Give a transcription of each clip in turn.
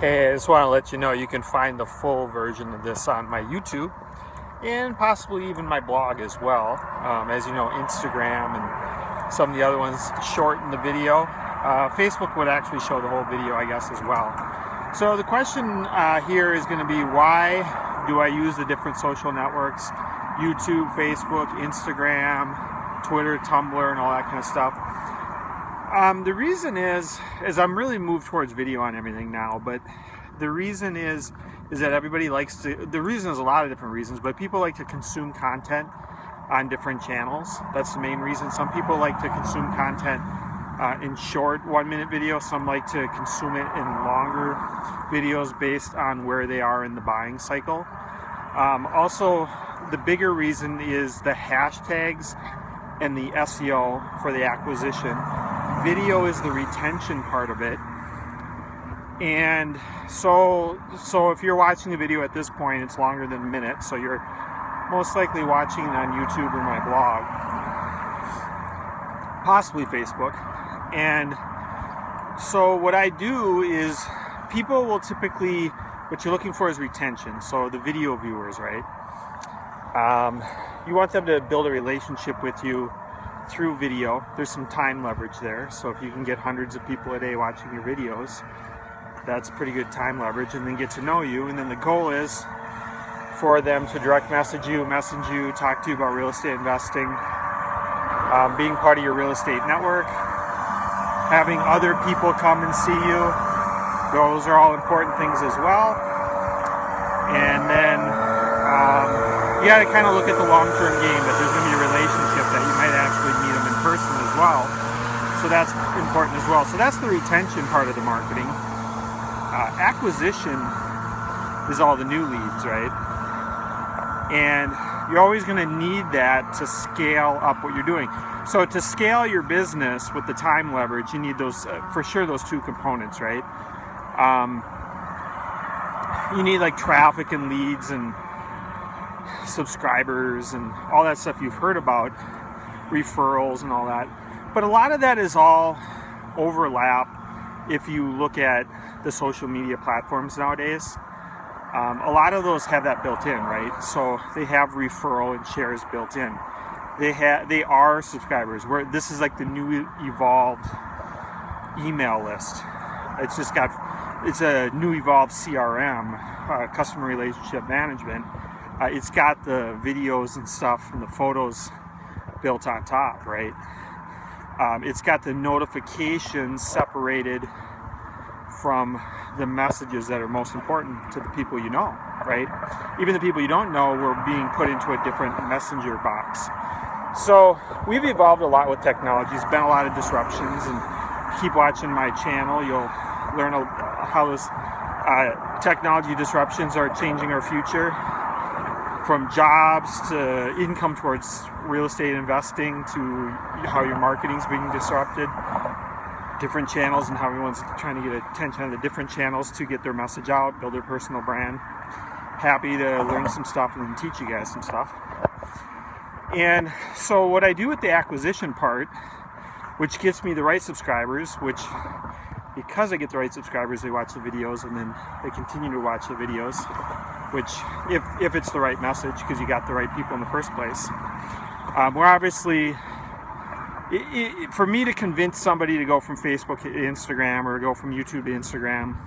Hey, I just want to let you know you can find the full version of this on my YouTube and possibly even my blog as well. As you know, Instagram and some of the other ones shorten the video. Facebook would actually show the whole video, I guess, as well. So the question here is going to be, why do I use the different social networks? YouTube, Facebook, Instagram, Twitter, Tumblr, and all that kind of stuff. The reason is I'm really moved towards video on everything now, but the reason is that everybody likes to, the reason is a lot of different reasons, but people like to consume content on different channels. That's the main reason. Some people like to consume content in short 1-minute videos. Some like to consume it in longer videos based on where they are in the buying cycle. Also, the bigger reason is the hashtags and the SEO for the acquisition. Video is the retention part of it, and so if you're watching the video at this point, it's longer than a minute, so you're most likely watching it on YouTube or my blog, possibly Facebook. And so what I do is, people will typically, what you're looking for is retention, so the video viewers, right? You want them to build a relationship with you through video. There's some time leverage there, so if you can get hundreds of people a day watching your videos, that's pretty good time leverage, and then get to know you. And then the goal is for them to direct message you, talk to you about real estate investing, being part of your real estate network, having other people come and see you. Those are all important things as well. And then you got to kind of look at the long-term game, that there's going to be a relationship, that you might actually meet them in person as well. So that's important as well. So that's the retention part of the marketing. Acquisition is all the new leads, right? And you're always going to need that to scale up what you're doing. So to scale your business with the time leverage, you need those, for sure, those two components, right? You need like traffic and leads and subscribers and all that stuff you've heard about, referrals and all that. But a lot of that is all overlap if you look at the social media platforms nowadays. A lot of those have that built in, right? So they have referral and shares built in. They are subscribers. Where this is like the new evolved email list. It's a new evolved CRM, customer relationship management. It's got the videos and stuff and the photos built on top, right? It's got the notifications separated from the messages that are most important to the people you know, right? Even the people you don't know were being put into a different messenger box. So we've evolved a lot with technology. There's been a lot of disruptions, and keep watching my channel. You'll learn how those technology disruptions are changing our future. From jobs to income towards real estate investing, to how your marketing's being disrupted, different channels, and how everyone's trying to get attention on the different channels to get their message out, build their personal brand. Happy to learn some stuff and then teach you guys some stuff. And so what I do with the acquisition part, which gets me the right subscribers, which, because I get the right subscribers, they watch the videos and then they continue to watch the videos, which, if it's the right message, because you got the right people in the first place. We're obviously, for me to convince somebody to go from Facebook to Instagram or go from YouTube to Instagram,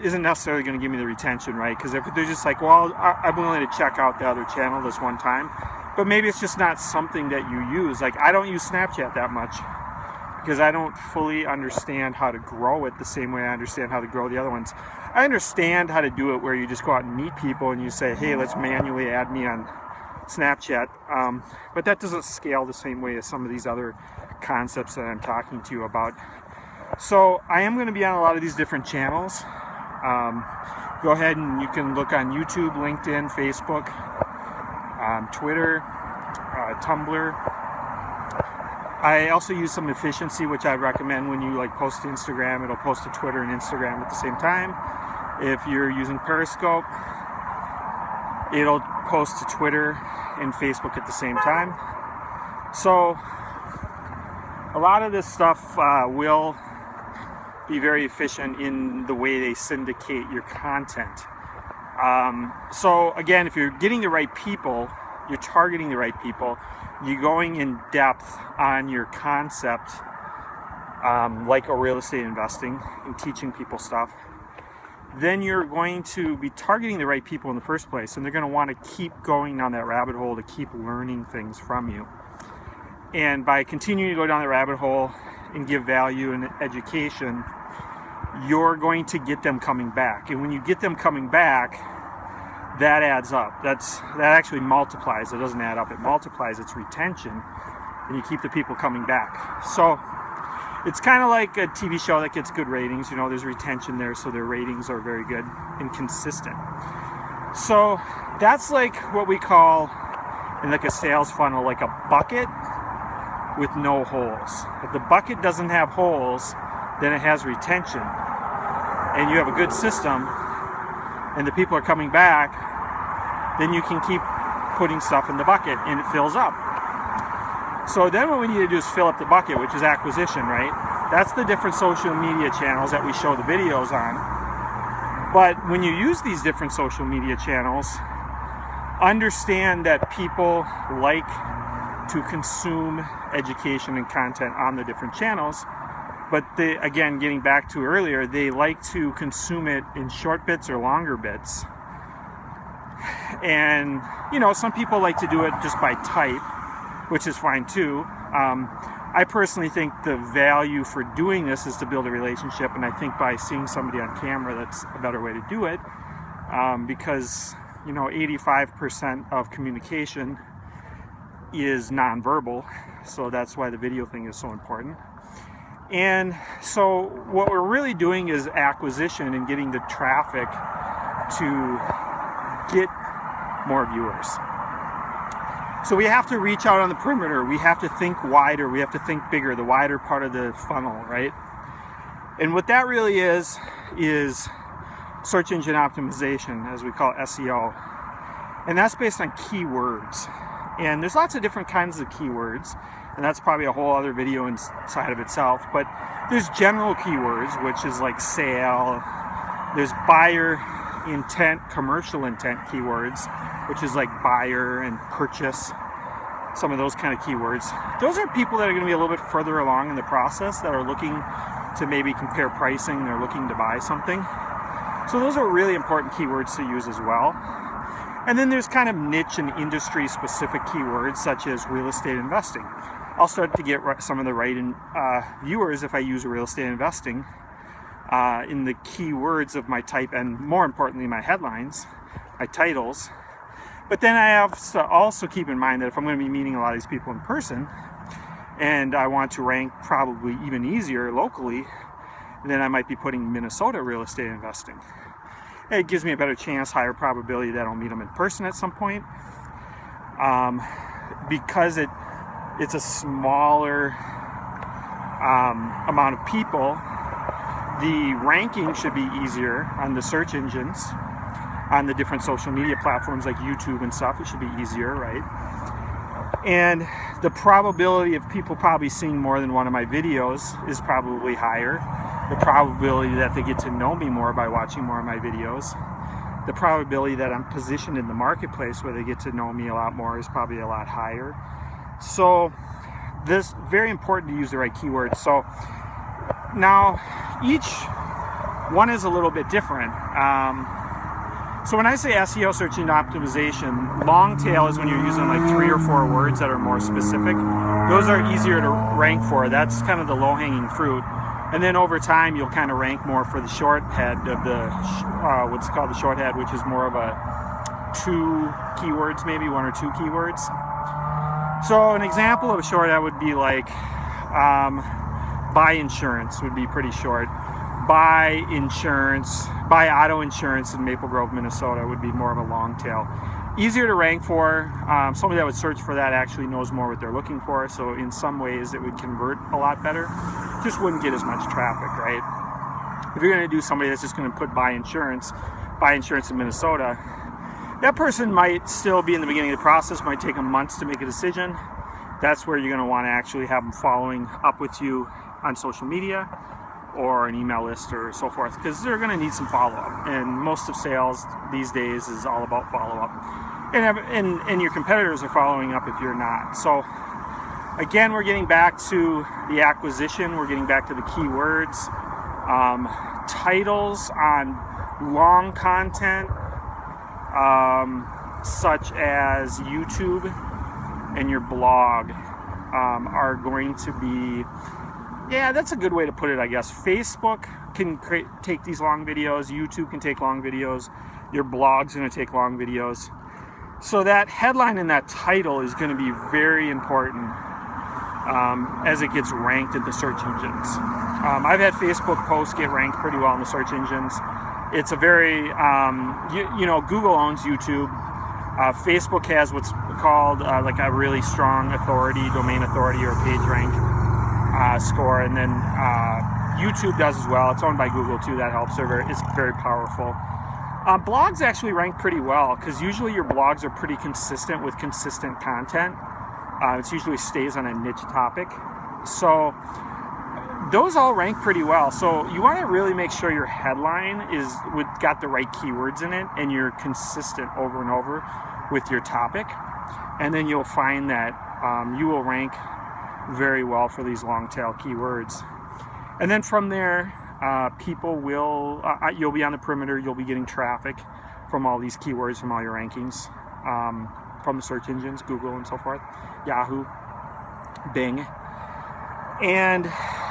isn't necessarily going to give me the retention, right? Because if they're just like, well, I'm willing to check out the other channel this one time, but maybe it's just not something that you use. Like, I don't use Snapchat that much, because I don't fully understand how to grow it the same way I understand how to grow the other ones. I understand how to do it where you just go out and meet people and you say, hey, let's manually add me on Snapchat. But that doesn't scale the same way as some of these other concepts that I'm talking to you about. So I am going to be on a lot of these different channels. Go ahead and you can look on YouTube, LinkedIn, Facebook, Twitter, Tumblr. I also use some efficiency, which I recommend when you like post to Instagram. It'll post to Twitter and Instagram at the same time. If you're using Periscope, it'll post to Twitter and Facebook at the same time. So a lot of this stuff will be very efficient in the way they syndicate your content. So again, if you're getting the right people, you're targeting the right people, you're going in depth on your concept, like a real estate investing and teaching people stuff, then you're going to be targeting the right people in the first place, and they're going to want to keep going down that rabbit hole to keep learning things from you. And by continuing to go down the rabbit hole and give value and education, you're going to get them coming back. And when you get them coming back, that adds up. That actually multiplies. It doesn't add up. It multiplies. It's retention, and you keep the people coming back. So it's kind of like a TV show that gets good ratings. You know, there's retention there, so their ratings are very good and consistent. So that's like what we call in like a sales funnel, like a bucket with no holes. If the bucket doesn't have holes, then it has retention, and you have a good system, and the people are coming back, then you can keep putting stuff in the bucket and it fills up. So then what we need to do is fill up the bucket, which is acquisition, right? That's the different social media channels that we show the videos on. But when you use these different social media channels, understand that people like to consume education and content on the different channels. But they, again, getting back to earlier, they like to consume it in short bits or longer bits. And, you know, some people like to do it just by type, which is fine too. I personally think the value for doing this is to build a relationship, and I think by seeing somebody on camera, that's a better way to do it, because, you know, 85% of communication is nonverbal, so that's why the video thing is so important. And so what we're really doing is acquisition and getting the traffic to get more viewers. So we have to reach out on the perimeter. We have to think wider. We have to think bigger, the wider part of the funnel, right? And what that really is search engine optimization, as we call it, SEO. And that's based on keywords. And there's lots of different kinds of keywords, and that's probably a whole other video inside of itself. But there's general keywords, which is like sale. There's buyer intent, commercial intent keywords, which is like buyer and purchase, some of those kind of keywords. Those are people that are going to be a little bit further along in the process, that are looking to maybe compare pricing, they're looking to buy something. So those are really important keywords to use as well. And then there's kind of niche and industry specific keywords, such as real estate investing. I'll start to get some of the right viewers if I use real estate investing in the keywords of my type, and more importantly my headlines, my titles. But then I have to also keep in mind that if I'm going to be meeting a lot of these people in person, and I want to rank probably even easier locally, then I might be putting Minnesota real estate investing. It gives me a better chance, higher probability that I'll meet them in person at some point, because it's a smaller amount of people. The ranking should be easier on the search engines, on the different social media platforms like YouTube and stuff. It should be easier, right? And the probability of people probably seeing more than one of my videos is probably higher. The probability that they get to know me more by watching more of my videos, the probability that I'm positioned in the marketplace where they get to know me a lot more is probably a lot higher. So this very important to use the right keywords. So now each one is a little bit different. So when I say SEO, search engine optimization, long tail is when you're using like 3 or 4 words that are more specific. Those are easier to rank for. That's kind of the low-hanging fruit. And then over time, you'll kind of rank more for the short head of the, what's called the short head, which is more of a 2 keywords, maybe 1 or 2 keywords. So an example of a short head would be like, buy insurance would be pretty short. Buy auto insurance in Maple Grove, Minnesota would be more of a long tail. Easier to rank for. Somebody that would search for that actually knows more what they're looking for, so in some ways it would convert a lot better. Just wouldn't get as much traffic, right? If you're going to do somebody that's just going to put buy insurance in Minnesota, that person might still be in the beginning of the process, might take them months to make a decision. That's where you're going to want to actually have them following up with you on social media. or an email list or so forth, because they're going to need some follow-up, and most of sales these days is all about follow-up, and your competitors are following up if you're not. So again, we're getting back to the acquisition, we're getting back to the keywords, titles on long content, such as YouTube and your blog, are going to be, yeah, that's a good way to put it, I guess. Facebook can take these long videos, YouTube can take long videos, your blog's going to take long videos. So that headline and that title is going to be very important as it gets ranked in the search engines. I've had Facebook posts get ranked pretty well in the search engines. It's a very, you know, Google owns YouTube. Facebook has what's called like a really strong authority, domain authority, or page rank score, and then YouTube does as well. It's owned by Google too. That helps. It's very powerful. Blogs actually rank pretty well, because usually your blogs are pretty consistent with consistent content. It usually stays on a niche topic. So those all rank pretty well. So you want to really make sure your headline got the right keywords in it, and you're consistent over and over with your topic. And then you'll find that you will rank very well for these long tail keywords. And then from there, people will, you'll be on the perimeter, you'll be getting traffic from all these keywords, from all your rankings, from the search engines, Google and so forth, Yahoo, Bing. And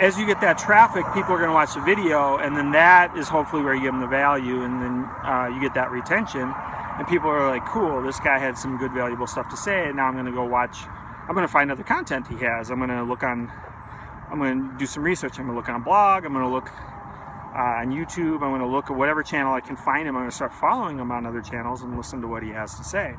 as you get that traffic, people are going to watch the video, and then that is hopefully where you give them the value, and then you get that retention, and people are like, cool, this guy had some good valuable stuff to say, and now I'm going to go watch, I'm going to find other content he has, I'm going to do some research, I'm going to look on a blog, I'm going to look on YouTube, I'm going to look at whatever channel I can find him, I'm going to start following him on other channels and listen to what he has to say.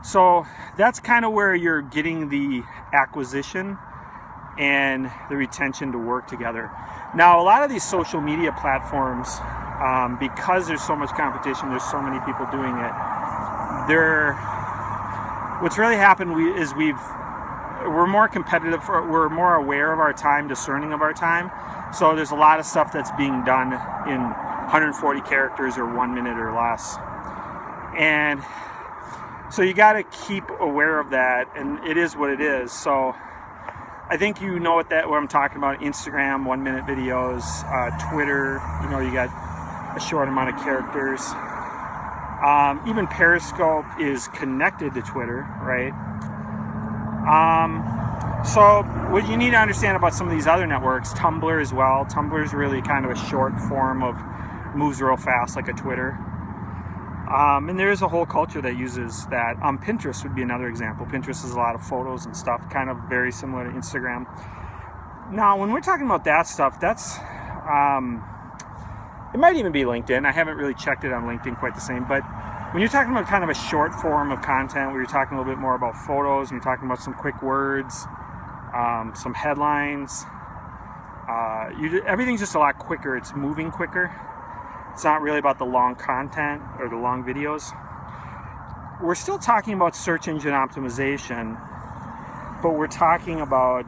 So that's kind of where you're getting the acquisition and the retention to work together. Now, a lot of these social media platforms, because there's so much competition, there's so many people doing it, what's really happened is we're more competitive, we're more aware of our time, discerning of our time. So there's a lot of stuff that's being done in 140 characters or 1 minute or less. And so you got to keep aware of that, and it is what it is. So I think you know what I'm talking about. Instagram, 1 minute videos, Twitter, you know, you got a short amount of characters. Even Periscope is connected to Twitter, right? So what you need to understand about some of these other networks, Tumblr as well. Tumblr is really kind of a short form of, moves real fast like a Twitter. And there is a whole culture that uses that. Pinterest would be another example. Pinterest is a lot of photos and stuff, kind of very similar to Instagram. Now, when we're talking about that stuff, that's, it might even be LinkedIn. I haven't really checked it on LinkedIn quite the same, but when you're talking about kind of a short form of content, where you're talking a little bit more about photos, and you're talking about some quick words, some headlines, everything's just a lot quicker. It's moving quicker. It's not really about the long content or the long videos. We're still talking about search engine optimization, but we're talking about,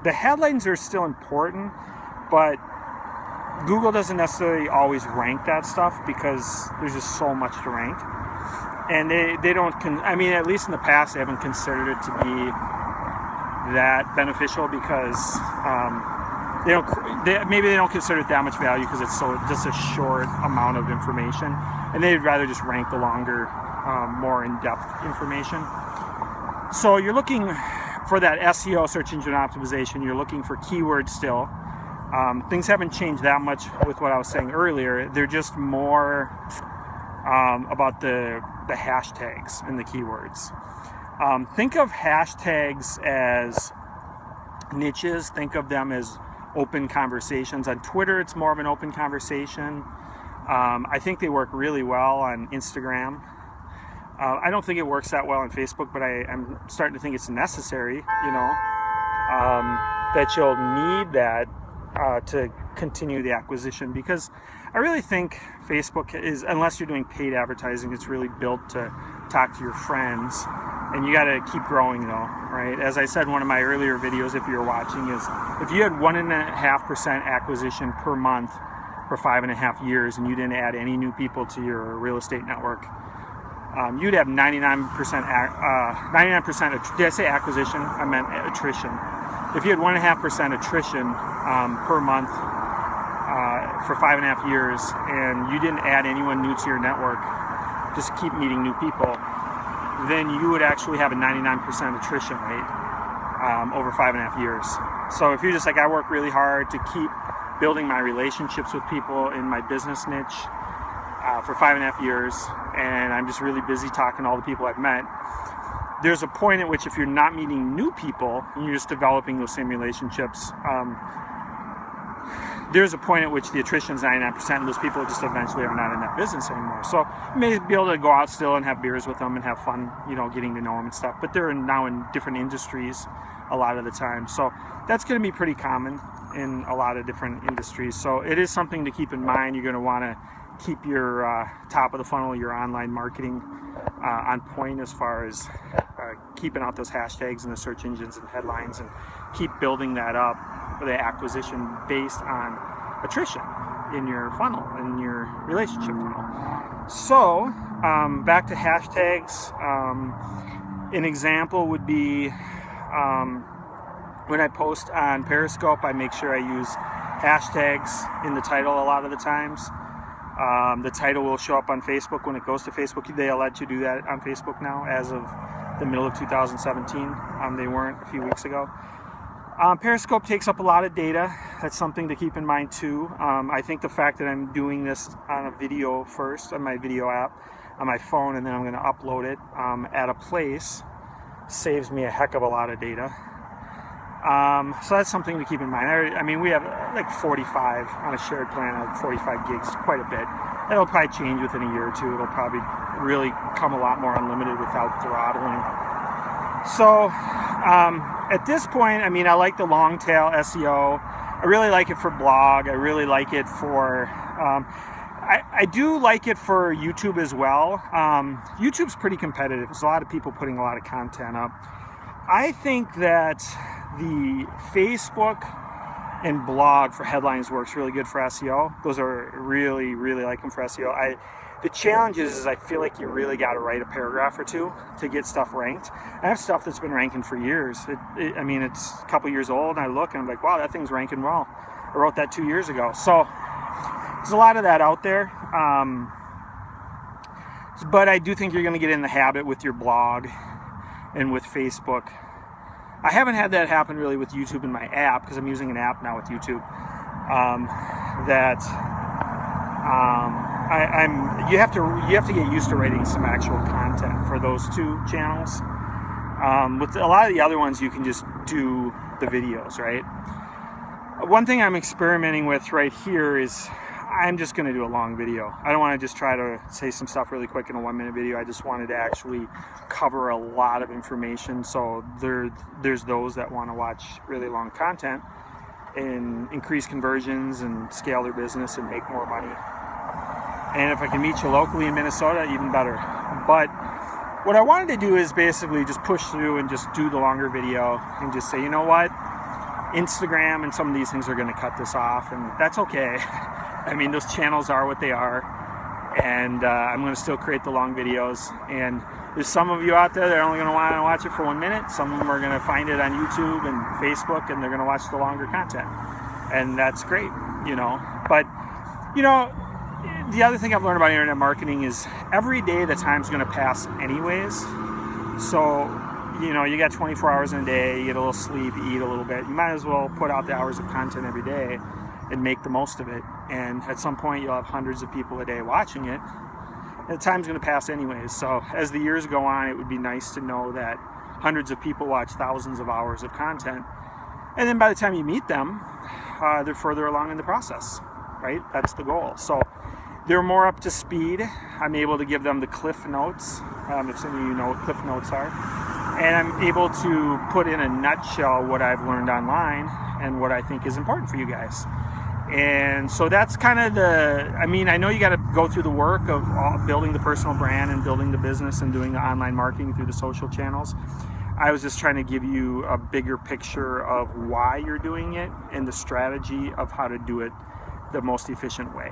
the headlines are still important, but Google doesn't necessarily always rank that stuff because there's just so much to rank. And they don't, I mean, at least in the past, they haven't considered it to be that beneficial, because maybe they don't consider it that much value because it's just a short amount of information, and they'd rather just rank the longer, more in-depth information. So you're looking for that SEO, search engine optimization. You're looking for keywords still. Things haven't changed that much with what I was saying earlier. They're just more about the hashtags and the keywords. Think of hashtags as niches. Think of them as open conversations. On Twitter, it's more of an open conversation. I think they work really well on Instagram. I don't think it works that well on Facebook, but I'm starting to think it's necessary, you know, that you'll need that to continue the acquisition, because I really think Facebook is, unless you're doing paid advertising, it's really built to talk to your friends And you got to keep growing though, right? As I said in one of my earlier videos, if you're watching, is if you had 1.5% acquisition per month for 5.5 years and you didn't add any new people to your real estate network, you'd have 99%, 99%, did I say acquisition? I meant attrition. If you had 1.5% attrition per month for 5.5 years and you didn't add anyone new to your network, just keep meeting new people, then you would actually have a 99% attrition rate over 5.5 years. So if you're just like, I work really hard to keep building my relationships with people in my business niche for 5.5 years, and I'm just really busy talking to all the people I've met, there's a point at which if you're not meeting new people and you're just developing those same relationships, there's a point at which the attrition is 99% and those people just eventually are not in that business anymore. So you may be able to go out still and have beers with them and have fun, you know, getting to know them and stuff, but they're now in different industries a lot of the time. So that's going to be pretty common in a lot of different industries. So it is something to keep in mind. You're going to want to keep your top of the funnel, your online marketing on point as far as keeping out those hashtags and the search engines and headlines, and keep building that up, the acquisition based on attrition in your funnel, in your relationship funnel. So back to hashtags. An example would be when I post on Periscope, I make sure I use hashtags in the title a lot of the times. The title will show up on Facebook when it goes to Facebook. They'll let you do that on Facebook now as of the middle of 2017. They weren't a few weeks ago. Periscope takes up a lot of data. That's something to keep in mind too. I think the fact that I'm doing this on a video first, on my video app, on my phone, and then I'm going to upload it at a place, saves me a heck of a lot of data. So that's something to keep in mind. I mean, we have like 45 on a shared plan of 45 gigs, quite a bit. It'll probably change within a year or two. It'll probably really come a lot more unlimited without throttling. So at this point, I mean, I like the long tail SEO. I really like it for blog. I really like it for, I do like it for YouTube as well. YouTube's pretty competitive. There's a lot of people putting a lot of content up. I think that the Facebook and blog for headlines works really good for SEO. Those are really, really like them for SEO. The challenge is I feel like you really got to write a paragraph or two to get stuff ranked. I have stuff that's been ranking for years. I mean, it's a couple years old, and I look and I'm like, wow, that thing's ranking well. I wrote that 2 years ago. So there's a lot of that out there. But I do think you're going to get in the habit with your blog and with Facebook. I haven't had that happen really with YouTube in my app, because I'm using an app now with YouTube. You have to get used to writing some actual content for those two channels. With a lot of the other ones, you can just do the videos, right? One thing I'm experimenting with right here is I'm just going to do a long video. I don't want to just try to say some stuff really quick in a 1-minute video. I just wanted to actually cover a lot of information. So there's those that want to watch really long content and increase conversions and scale their business and make more money. And if I can meet you locally in Minnesota, even better. But what I wanted to do is basically just push through and just do the longer video and just say, you know what? Instagram and some of these things are going to cut this off, and that's okay. I mean, those channels are what they are, and I'm going to still create the long videos. And there's some of you out there that are only going to want to watch it for 1 minute. Some of them are going to find it on YouTube and Facebook, and they're going to watch the longer content, and that's great, you know. But you know, the other thing I've learned about internet marketing is every day the time's going to pass anyways. So you know, you got 24 hours in a day, you get a little sleep, you eat a little bit. You might as well put out the hours of content every day and make the most of it. And at some point you'll have hundreds of people a day watching it. And the time's going to pass anyways. So as the years go on, it would be nice to know that hundreds of people watch thousands of hours of content. And then by the time you meet them, they're further along in the process, right? That's the goal. So they're more up to speed. I'm able to give them the cliff notes, if some of you know what cliff notes are. And I'm able to put in a nutshell what I've learned online and what I think is important for you guys. And so that's kind of I know you got to go through the work of building the personal brand and building the business and doing the online marketing through the social channels. I was just trying to give you a bigger picture of why you're doing it and the strategy of how to do it the most efficient way.